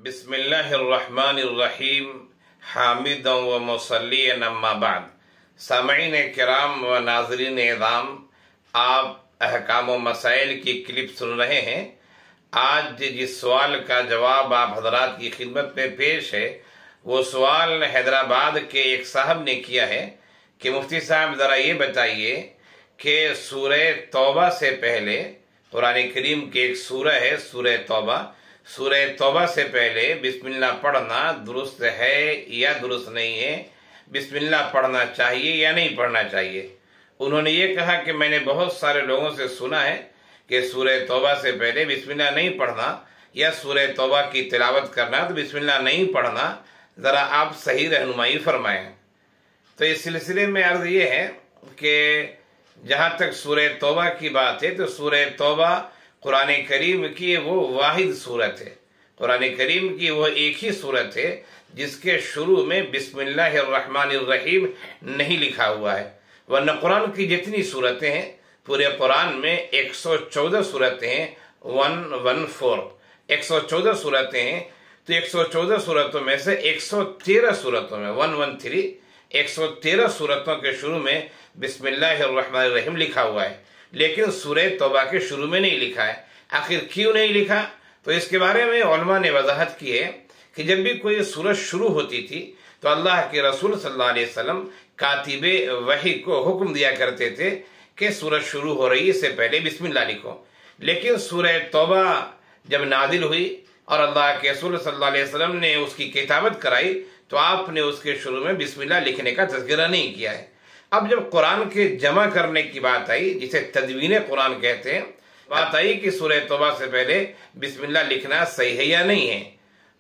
बिस्मिल्लाहिर्रहमानिर्रहीम हामिदन व मुसल्लियन अम्मा बाद। सामईन किराम व नाज़रीन इज़ाम, आप अहकाम व मसाइल की क्लिप सुन रहे हैं। आज जिस सवाल का जवाब आप हजरात की खिदमत में पेश है, वो सवाल हैदराबाद के एक साहब ने किया है कि मुफ्ती साहब ज़रा ये बताइए कि सूरह तौबा से पहले, कुरान करीम की एक सूरह है सूरह तौबा, सूरह तौबा से पहले बिस्मिल्लाह पढ़ना दुरुस्त है या दुरुस्त नहीं है, बिस्मिल्लाह पढ़ना चाहिए या नहीं पढ़ना चाहिए। उन्होंने ये कहा कि मैंने बहुत सारे लोगों से सुना है कि सूरह तौबा से पहले बिस्मिल्लाह नहीं पढ़ना या सूरह तौबा की तिलावत करना तो बिस्मिल्लाह नहीं पढ़ना, ज़रा आप सही रहनुमाई फरमाएं। तो इस सिलसिले में अर्ज ये है कि जहाँ तक सूरह तौबा की बात है तो सूरह तौबा कुरान करीम की वो वाहिद सूरत है, कुरान करीम की वो एक ही सूरत है जिसके शुरू में बिस्मिल्लाहिर्रहमानिर्रहीम नहीं लिखा हुआ है। वरना कुरान की जितनी सूरतें हैं, पूरे कुरान में 114 सूरतें हैं, 114 सूरतें हैं। तो 114 सूरतों में से 113 सूरतों में 113 सूरतों के शुरू में बिस्मिल्लाहिर्रहमानिर्रहीम लिखा हुआ है, लेकिन सूरह तौबा के शुरू में नहीं लिखा है। आखिर क्यों नहीं लिखा? तो इसके बारे में उलमा ने वजाहत की है कि जब भी कोई सूरत शुरू होती थी तो अल्लाह के रसूल सल्लल्लाहु अलैहि वसल्लम कातिबे वही को हुक्म दिया करते थे कि सूरत शुरू हो रही है, इससे पहले बिस्मिल्लाह लिखो। लेकिन सूरह तौबा जब नाजिल हुई और अल्लाह के रसूल सल्लल्लाहु अलैहि वसल्लम ने उसकी किताबत कराई तो आपने उसके शुरू में बिस्मिल्लाह लिखने का तज़किरा नहीं किया है। अब जब कुरान के जमा करने की बात आई, जिसे तदवीन कुरान कहते हैं, बात आई कि सूरह तौबा से पहले बिस्मिल्लाह लिखना सही है या नहीं है,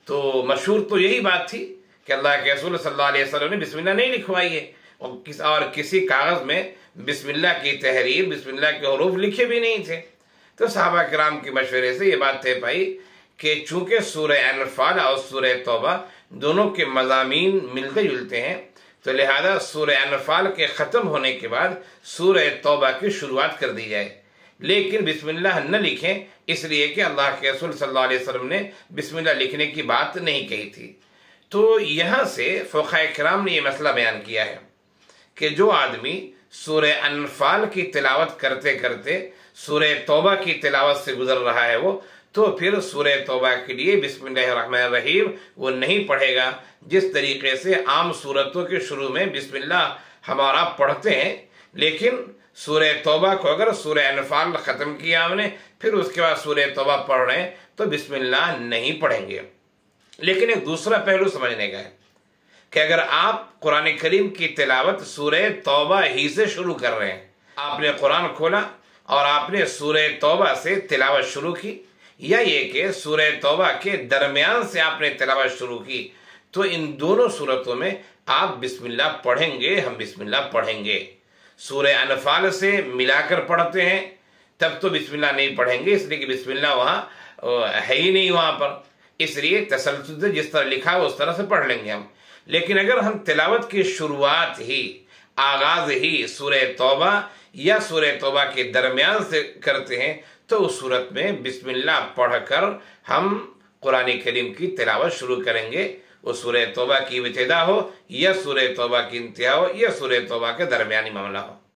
तो मशहूर तो यही बात थी कि अल्लाह के रसूल सल्लल्लाहु अलैहि वसल्लम ने बिस्मिल्लाह नहीं लिखवाई है और किसी कागज में बिस्मिल्लाह की तहरीर, बिस्मिल्लाह के हरूफ लिखे भी नहीं थे। तो सहाबा किराम के मशवरे से ये बात तय पाई कि चूंकि सूरह अनफाल और सूरह तौबा दोनों के मज़ामीन मिलते जुलते हैं, तो लिहाजा सूरह अनफाल के ख़त्म होने के बाद सूरह तौबा की शुरुआत कर दी जाए, लेकिन बिस्मिल्लाह न लिखें, इसलिए कि अल्लाह के रसूल सल्लल्लाहु अलैहि वसल्लम ने बिस्मिल्लाह लिखने की बात नहीं कही थी। तो यहाँ से फ़ुक़हा किराम ने यह मसला बयान किया है कि जो आदमी सूरह अनफाल की तिलावत करते करते सूरह तौबा की तिलावत से गुजर रहा है, वो तो फिर सूरह तौबा के लिए बिस्मिल्लाहिर्रहमानिर्रहीम वो नहीं पढ़ेगा। जिस तरीके से आम सूरतों के शुरू में बिस्मिल्लाह हमारा पढ़ते हैं, लेकिन सूरह तौबा को अगर सूरह अनफाल ख़त्म किया हमने, फिर उसके बाद सूरह तौबा पढ़ रहे हैं तो बिस्मिल्लाह नहीं पढ़ेंगे। लेकिन एक दूसरा पहलू समझने का है कि अगर आप कुरान करीम की तिलावत सूरह तौबा ही से शुरू कर रहे हैं, आपने कुरान खोला और आपने सूरह तौबा से तिलावत शुरू की, या ये कि सूरह तौबा के दरमियान से आपने तिलावत शुरू की, तो इन दोनों सूरतों में आप बिस्मिल्लाह पढ़ेंगे, हम बिस्मिल्लाह पढ़ेंगे। सूरह अनफाल से मिलाकर पढ़ते हैं तब तो बिस्मिल्लाह नहीं पढ़ेंगे, इसलिए कि बिस्मिल्लाह वहाँ है ही नहीं वहाँ पर, इसलिए तसलसल जिस तरह लिखा है उस तरह से पढ़ लेंगे हम। लेकिन अगर हम तिलावत की शुरुआत ही, आगाज ही सूरह तौबा या सूरह तौबा के दरमियान से करते हैं तो उस सूरत में बिस्मिल्लाह पढ़कर हम कुरान करीम की तिलावत शुरू करेंगे। वो सूरह तौबा की इब्तिदा हो या सूरह तौबा की इंतहा हो या सूरह तौबा के दरमियानी मामला हो।